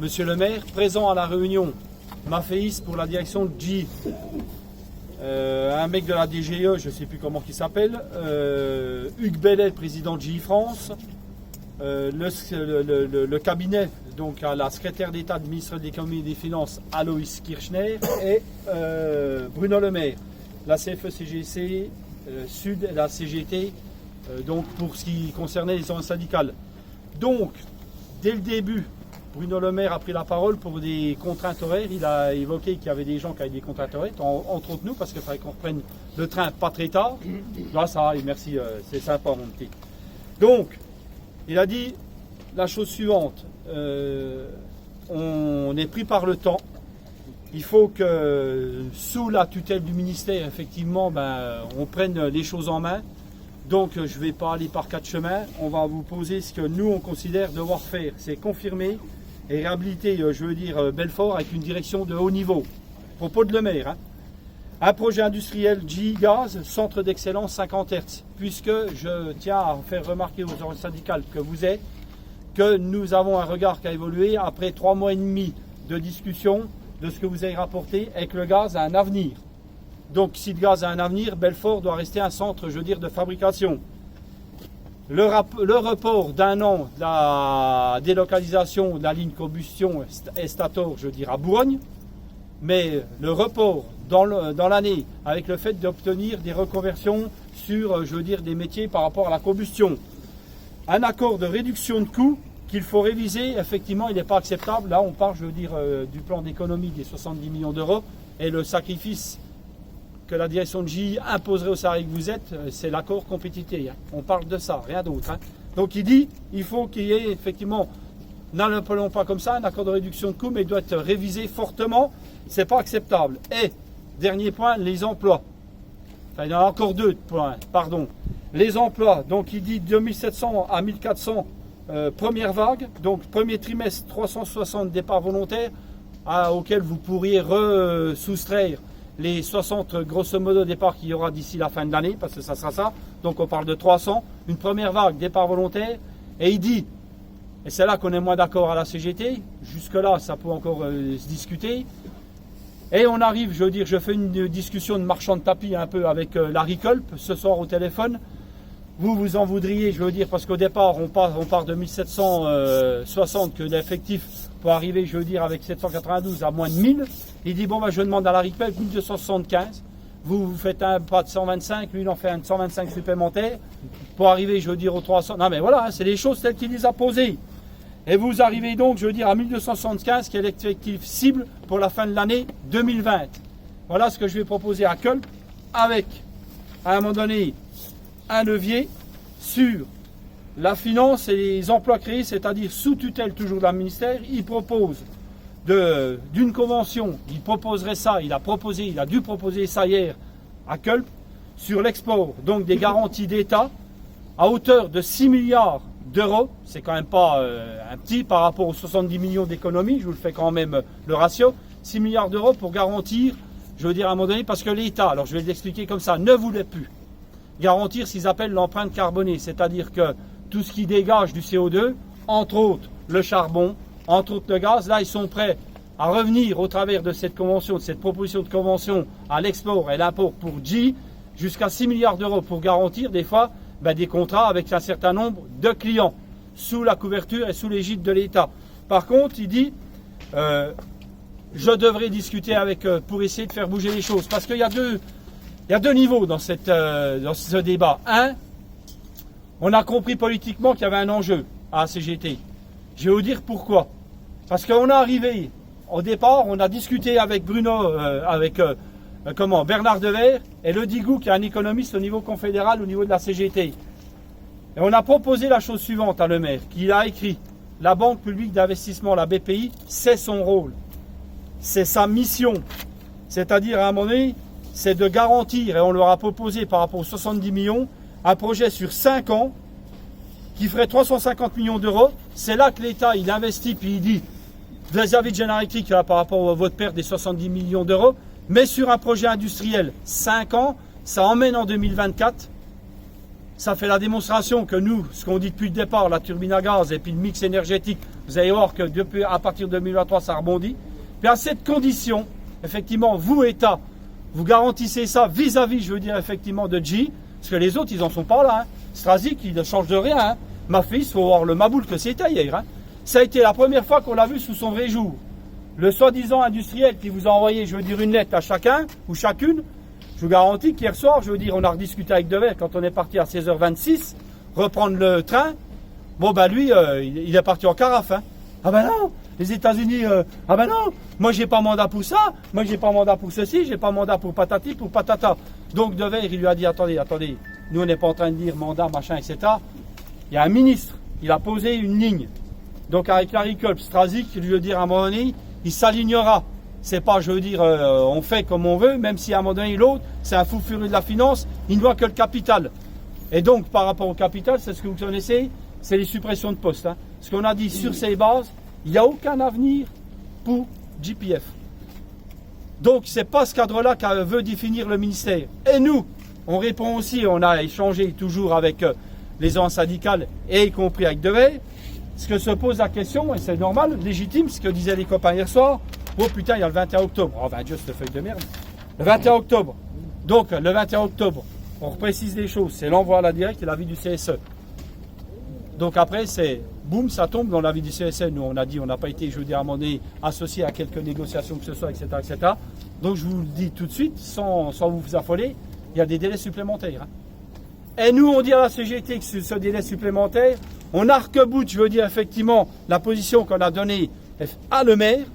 Monsieur le maire, présent à la réunion, Maféis pour la direction de GE, un mec de la DGE, je ne sais plus comment il s'appelle, Hugues Bellet, président de GE France, le cabinet, donc à la secrétaire d'État de ministre de l'économie et des finances, Aloïs Kirchner, et Bruno Le Maire, la CFE-CGC Sud et la CGT, donc pour ce qui concernait les organisations syndicales. Donc, dès le début, Bruno Le Maire a pris la parole pour des contraintes horaires. Il a évoqué qu'il y avait des gens qui avaient des contraintes horaires, entre autres nous, parce qu'il fallait qu'on reprenne le train pas très tard. Là, ça arrive, merci, c'est sympa, mon petit. Donc, il a dit la chose suivante. On est pris par le temps. Il faut que, sous la tutelle du ministère, effectivement, on prenne les choses en main. Donc, je ne vais pas aller par quatre chemins. On va vous poser ce que nous, on considère devoir faire. C'est confirmer et réhabiliter, je veux dire, Belfort avec une direction de haut niveau. Propos de Le Maire. Hein. Un projet industriel GE Gaz, centre d'excellence 50 Hz. Puisque je tiens à faire remarquer aux organisations syndicales que vous êtes, que nous avons un regard qui a évolué après 3 mois et demi de discussion de ce que vous avez rapporté et que le gaz a un avenir. Donc si le gaz a un avenir, Belfort doit rester un centre, je veux dire, de fabrication. Le report d'un an de la délocalisation de la ligne combustion Estator, je veux dire, à Boulogne, mais le report dans l'année avec le fait d'obtenir des reconversions sur, je veux dire, des métiers par rapport à la combustion. Un accord de réduction de coûts qu'il faut réviser, effectivement, il n'est pas acceptable. Là, on parle, je veux dire, du plan d'économie des 70 millions d'euros et le sacrifice que la direction de GE imposerait aux salariés que vous êtes, c'est l'accord compétitif. Hein. On parle de ça, rien d'autre. Hein. Donc il dit, il faut qu'il y ait effectivement, n'appelons pas comme ça, un accord de réduction de coûts, mais il doit être révisé fortement. C'est pas acceptable. Et, dernier point, les emplois. Enfin, il y en a encore 2 points, pardon. Les emplois, donc il dit 2700 à 1400 première vague, donc premier trimestre 360 départs volontaires auxquels vous pourriez soustraire les 60 grosso modo départs qu'il y aura d'ici la fin de l'année, parce que ça sera ça, donc on parle de 300, une première vague départ volontaire, et il dit, et c'est là qu'on est moins d'accord à la CGT, jusque là ça peut encore se discuter, et on arrive, je veux dire, je fais une discussion de marchand de tapis un peu avec Larry Culp ce soir au téléphone. Vous en voudriez, je veux dire, parce qu'au départ, on part de 1760 que l'effectif pour arriver, je veux dire, avec 792 à moins de 1000. Il dit, bon, je demande à Larry Culp 1275. Vous faites un pas de 125, lui, il en fait un de 125 supplémentaire pour arriver, je veux dire, aux 300. Non, mais voilà, hein, c'est les choses telles qu'il les a posées. Et vous arrivez donc, je veux dire, à 1275, qui est l'effectif cible pour la fin de l'année 2020. Voilà ce que je vais proposer à Culp, avec, à un moment donné, un levier sur la finance et les emplois créés, c'est-à-dire sous tutelle toujours d'un ministère. Il propose d'une convention, il proposerait ça, il a dû proposer ça hier à Culp, sur l'export, donc des garanties d'État, à hauteur de 6 milliards d'euros. C'est quand même pas un petit par rapport aux 70 millions d'économies, je vous le fais quand même le ratio, 6 milliards d'euros pour garantir, je veux dire à un moment donné, parce que l'État, alors je vais l'expliquer comme ça, ne voulait plus garantir ce qu'ils appellent l'empreinte carbonée, c'est-à-dire que tout ce qui dégage du CO2, entre autres le charbon, entre autres le gaz, là ils sont prêts à revenir au travers de cette convention, de cette proposition de convention à l'export et l'import pour GE, jusqu'à 6 milliards d'euros pour garantir des fois des contrats avec un certain nombre de clients, sous la couverture et sous l'égide de l'État. Par contre, il dit, je devrais discuter avec eux pour essayer de faire bouger les choses, parce qu'il y a deux niveaux dans ce débat. Un, on a compris politiquement qu'il y avait un enjeu à la CGT. Je vais vous dire pourquoi. Parce qu'on est arrivé, au départ, on a discuté avec Bruno, Bernard Devers et Le Digou, qui est un économiste au niveau confédéral, au niveau de la CGT. Et on a proposé la chose suivante à Le Maire, qu'il a écrit. La Banque publique d'investissement, la BPI, c'est son rôle. C'est sa mission. C'est-à-dire, à un moment donné, c'est de garantir, et on leur a proposé par rapport aux 70 millions, un projet sur 5 ans qui ferait 350 millions d'euros. C'est là que l'État, il investit, puis il dit, vis-à-vis de General Electric, par rapport à votre perte des 70 millions d'euros, mais sur un projet industriel, 5 ans, ça emmène en 2024 ça fait la démonstration que nous, ce qu'on dit depuis le départ, la turbine à gaz et puis le mix énergétique, vous allez voir que depuis, à partir de 2023, ça rebondit. Puis à cette condition, effectivement, vous, État, vous garantissez ça vis-à-vis, je veux dire, effectivement, de G, parce que les autres, ils n'en sont pas là. Hein. Strasic, il ne change de rien. Hein. Ma fille, il faut voir le maboule que c'était hier. Hein. Ça a été la première fois qu'on l'a vu sous son vrai jour. Le soi-disant industriel qui vous a envoyé, je veux dire, une lettre à chacun ou chacune, je vous garantis qu'hier soir, je veux dire, on a rediscuté avec Devers quand on est parti à 16h26, reprendre le train. Bon, ben lui, il est parti en carafe. Hein. Ah ben non, les États-Unis, ah ben non, moi j'ai pas mandat pour ça, moi j'ai pas mandat pour ceci, j'ai pas mandat pour patati, pour patata. Donc Devers, il lui a dit, attendez, nous on n'est pas en train de dire mandat, machin, etc. Il y a un ministre, il a posé une ligne. Donc avec Larry Culp, Strasic, je veux dire, à un moment donné, il s'alignera. C'est pas, je veux dire, on fait comme on veut, même si à un moment donné, l'autre, c'est un fou furieux de la finance, il ne voit que le capital. Et donc, par rapport au capital, c'est ce que vous connaissez, c'est les suppressions de postes. Hein. Ce qu'on a dit sur ces bases, il n'y a aucun avenir pour GPF. Donc, c'est pas ce cadre-là que veut définir le ministère. Et nous, on répond aussi, on a échangé toujours avec les ordres syndicales, et y compris avec Devers. Ce que se pose la question, et c'est normal, légitime, ce que disaient les copains hier soir, oh putain, il y a le 21 octobre. Oh ben Dieu, cette feuille de merde. Le 21 octobre. Donc, le 21 octobre, on reprécise les choses. C'est l'envoi à la directe et l'avis du CSE. Donc après, c'est boum, ça tombe dans l'avis du CSE. Nous, on a dit, on n'a pas été, je veux dire, à un moment donné, associé à quelques négociations que ce soit, etc., etc. Donc, je vous le dis tout de suite, sans vous affoler, il y a des délais supplémentaires. Hein. Et nous, on dit à la CGT que ce délai supplémentaire, on arc-boute, je veux dire, effectivement, la position qu'on a donnée à le maire,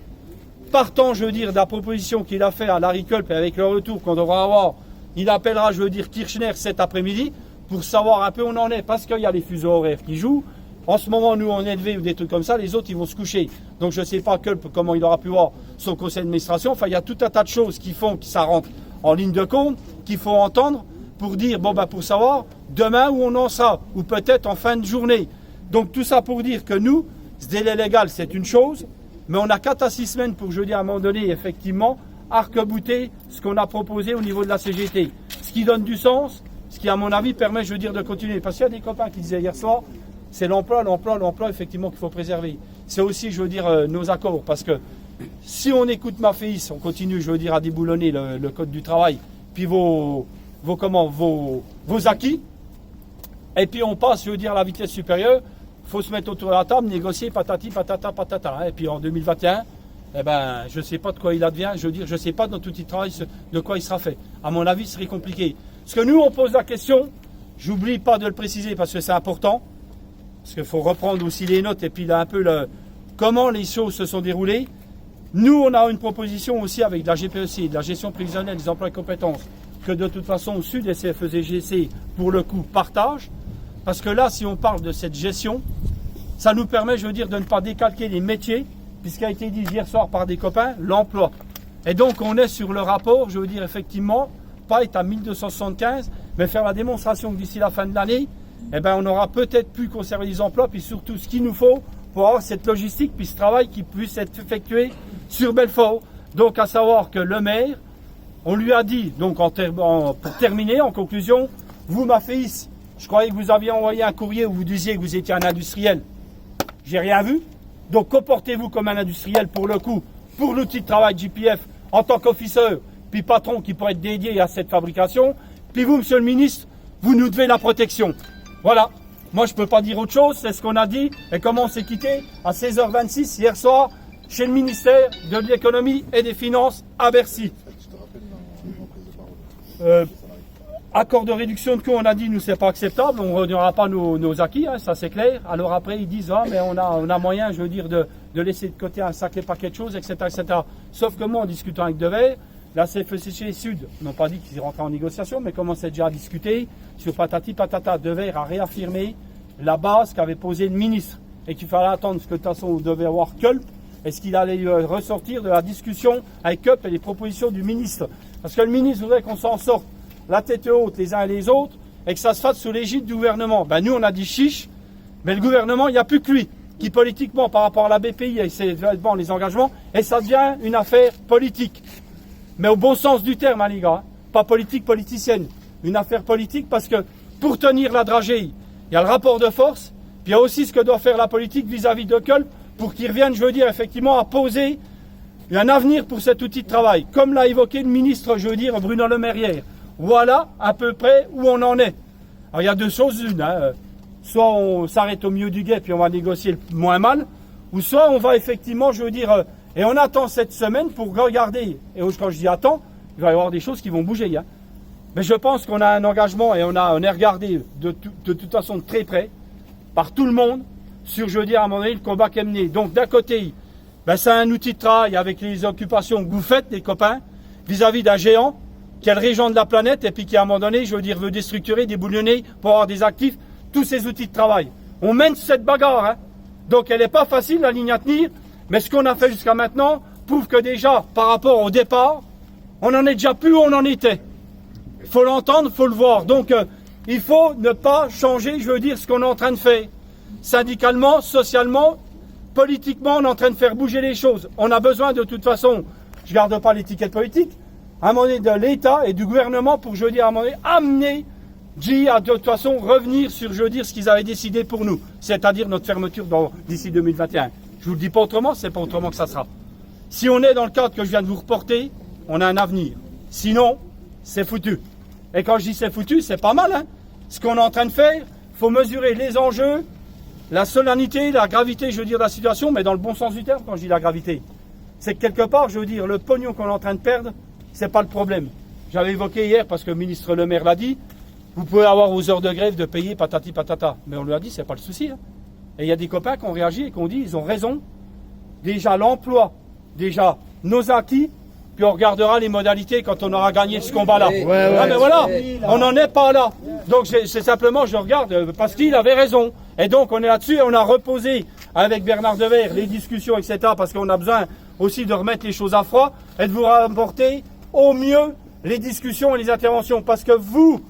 partant, je veux dire, de la proposition qu'il a fait à Larry Culp et avec le retour qu'on devra avoir, il appellera, je veux dire, Kirchner cet après-midi pour savoir un peu où on en est, parce qu'il y a les fuseaux horaires qui jouent. En ce moment, nous, on est élevés ou des trucs comme ça, les autres, ils vont se coucher. Donc, je ne sais pas Culp, comment il aura pu voir son conseil d'administration. Enfin, il y a tout un tas de choses qui font que ça rentre en ligne de compte, qu'il faut entendre pour dire, bon, ben, pour savoir demain où on en sera, ou peut-être en fin de journée. Donc, tout ça pour dire que nous, ce délai légal, c'est une chose, mais on a 4 à 6 semaines pour, je veux dire, à un moment donné, effectivement, arc-bouter ce qu'on a proposé au niveau de la CGT. Ce qui donne du sens, ce qui, à mon avis, permet, je veux dire, de continuer. Parce qu'il y a des copains qui disaient hier soir, c'est l'emploi, effectivement, qu'il faut préserver. C'est aussi, je veux dire, nos accords. Parce que si on écoute ma fils, on continue, je veux dire, à déboulonner le code du travail, puis vos acquis, et puis on passe, je veux dire, à la vitesse supérieure. Il faut se mettre autour de la table, négocier, patati, patata, patata. Et puis en 2021, eh ben, je ne sais pas de quoi il advient, je veux dire, je ne sais pas dans tout il travail de quoi il sera fait. À mon avis, ce serait compliqué. Parce que nous, on pose la question, j'oublie pas de le préciser parce que c'est important, parce qu'il faut reprendre aussi les notes et puis là un peu comment les choses se sont déroulées. Nous, on a une proposition aussi avec de la GPEC, de la gestion prévisionnelle des emplois et compétences, que de toute façon, au sud, CFE-GC, pour le coup, partage. Parce que là, si on parle de cette gestion, ça nous permet, je veux dire, de ne pas décalquer les métiers, puisqu'il a été dit hier soir par des copains, l'emploi. Et donc, on est sur le rapport, je veux dire, effectivement, pas être à 1275, mais faire la démonstration que d'ici la fin de l'année, eh ben, on aura peut-être pu conserver les emplois, puis surtout ce qu'il nous faut pour avoir cette logistique, puis ce travail qui puisse être effectué sur Belfort. Donc, à savoir que le maire, on lui a dit, donc pour terminer, en conclusion, vous, ma fils, je croyais que vous aviez envoyé un courrier où vous disiez que vous étiez un industriel. J'ai rien vu. Donc, comportez-vous comme un industriel pour le coup, pour l'outil de travail GPF, en tant qu'officier, puis patron qui pourrait être dédié à cette fabrication. Puis vous, monsieur le ministre, vous nous devez la protection. Voilà. Moi, je ne peux pas dire autre chose. C'est ce qu'on a dit. Et comment on s'est quitté à 16h26 hier soir chez le ministère de l'économie et des finances à Bercy. Accord de réduction de coûts, on a dit, nous, c'est pas acceptable, on ne redonnera pas nos acquis, hein, ça c'est clair. Alors après, ils disent, ah, mais on a moyen, je veux dire, de laisser de côté un sacré paquet de choses, etc., etc. Sauf que moi, en discutant avec Devers, la CFECG Sud n'ont pas dit qu'ils rentraient en négociation, mais commençaient déjà à discuter sur patati patata. Devers a réaffirmé la base qu'avait posée le ministre et qu'il fallait attendre, parce que de toute façon, on devait avoir Culp, et ce qu'il allait ressortir de la discussion avec Culp et les propositions du ministre. Parce que le ministre voudrait qu'on s'en sorte la tête haute les uns et les autres, et que ça se fasse sous l'égide du gouvernement. Ben nous, on a dit chiche, mais le gouvernement, il n'y a plus que lui, qui politiquement, par rapport à la BPI et les engagements, et ça devient une affaire politique. Mais au bon sens du terme, hein, les gars, pas politique politicienne. Une affaire politique parce que pour tenir la dragée, il y a le rapport de force, puis il y a aussi ce que doit faire la politique vis-à-vis de Köln pour qu'ils reviennent, je veux dire, effectivement, à poser un avenir pour cet outil de travail. Comme l'a évoqué le ministre, je veux dire, Bruno Le Maire hier. Voilà à peu près où on en est. Alors il y a deux choses, une, hein. Soit on s'arrête au milieu du guet, puis on va négocier le moins mal, ou soit on va effectivement, je veux dire, et on attend cette semaine pour regarder, et quand je dis attends, il va y avoir des choses qui vont bouger. Hein. Mais je pense qu'on a un engagement et on est regardé de toute façon de très près par tout le monde sur, je veux dire, à un moment donné, le combat qui est mené. Donc d'un côté, ben, c'est un outil de travail avec les occupations que vous faites, les copains, vis-à-vis d'un géant qui est le régent de la planète et puis qui, à un moment donné, je veux dire, veut déstructurer, déboulonner pour avoir des actifs, tous ces outils de travail. On mène cette bagarre, hein. Donc elle n'est pas facile, la ligne à tenir, mais ce qu'on a fait jusqu'à maintenant prouve que déjà, par rapport au départ, on en est déjà plus où on en était. Il faut l'entendre, il faut le voir. Donc il faut ne pas changer, je veux dire, ce qu'on est en train de faire. Syndicalement, socialement, politiquement, on est en train de faire bouger les choses. On a besoin de toute façon, je ne garde pas l'étiquette politique, à un moment donné de l'État et du gouvernement pour, je veux dire, à un moment donné, amener G à de toute façon revenir sur, je veux dire, ce qu'ils avaient décidé pour nous, c'est-à-dire notre fermeture d'ici 2021. Je vous le dis pas autrement, c'est pas autrement que ça sera. Si on est dans le cadre que je viens de vous reporter, on a un avenir. Sinon, c'est foutu. Et quand je dis c'est foutu, c'est pas mal, hein. Ce qu'on est en train de faire, il faut mesurer les enjeux, la solennité, la gravité, je veux dire, de la situation, mais dans le bon sens du terme quand je dis la gravité. C'est que quelque part, je veux dire, le pognon qu'on est en train de perdre, c'est pas le problème. J'avais évoqué hier, parce que le ministre Le Maire l'a dit, vous pouvez avoir aux heures de grève de payer patati patata. Mais on lui a dit, c'est pas le souci. Hein. Et il y a des copains qui ont réagi et qui ont dit, ils ont raison. Déjà l'emploi, déjà nos acquis, puis on regardera les modalités quand on aura gagné ce combat-là. Mais voilà, on n'en est pas là. Donc c'est simplement, je regarde, parce qu'il avait raison. Et donc on est là-dessus et on a reposé avec Bernard Devers les discussions, etc. Parce qu'on a besoin aussi de remettre les choses à froid et de vous rapporter au mieux les discussions et les interventions. Parce que vous,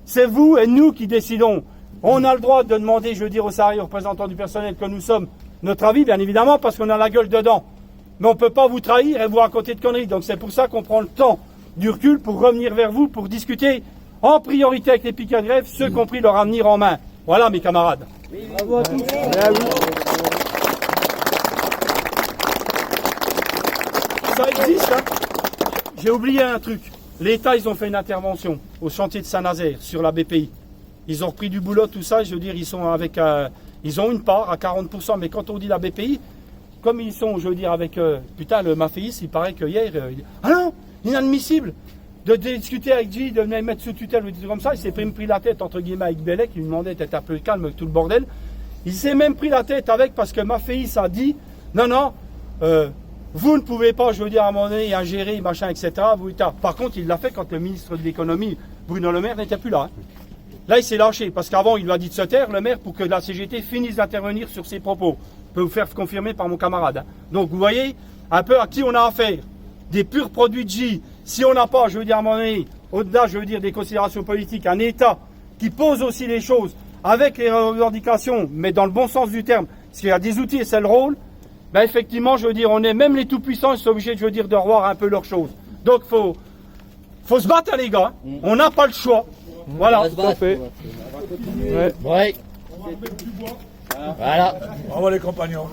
c'est vous et nous qui décidons. On a le droit de demander, je veux dire, aux salariés, aux représentants du personnel que nous sommes, notre avis, bien évidemment, parce qu'on a la gueule dedans. Mais on ne peut pas vous trahir et vous raconter de conneries. Donc c'est pour ça qu'on prend le temps du recul pour revenir vers vous, pour discuter en priorité avec les piquets de grève, ceux qui ont pris leur avenir en main. Voilà mes camarades. Bravo à tous. Ça existe, hein. J'ai oublié un truc. L'État, ils ont fait une intervention au chantier de Saint-Nazaire sur la BPI. Ils ont repris du boulot, tout ça. Je veux dire, ils sont avec, ils ont une part à 40%. Mais quand on dit la BPI, comme ils sont, je veux dire, avec putain, le Maféis, il paraît que hier, ah non, inadmissible de discuter avec G, de venir mettre sous tutelle ou des trucs comme ça. Il s'est même pris la tête entre guillemets avec Bellec, il lui demandait d'être un peu calme avec tout le bordel. Il s'est même pris la tête avec parce que Maféis a dit non, non. Vous ne pouvez pas, je veux dire, à un moment donné, ingérer, machin, etc. Par contre, il l'a fait quand le ministre de l'économie, Bruno Le Maire, n'était plus là. Hein. Là, il s'est lâché, parce qu'avant, il lui a dit de se taire, le maire, pour que la CGT finisse d'intervenir sur ses propos. Je peux vous faire confirmer par mon camarade. Hein. Donc, vous voyez un peu à qui on a affaire. Des purs produits de J. Si on n'a pas, je veux dire, à un moment donné, au-delà, je veux dire, des considérations politiques, un État qui pose aussi les choses avec les revendications, mais dans le bon sens du terme, parce qu'il y a des outils et c'est le rôle, ben effectivement, je veux dire, on est même les tout-puissants, ils sont obligés, je veux dire, de revoir un peu leurs choses. Donc, faut se battre, les gars. On n'a pas le choix. Voilà. Tout à fait. Ouais. Voilà. Bravo les compagnons.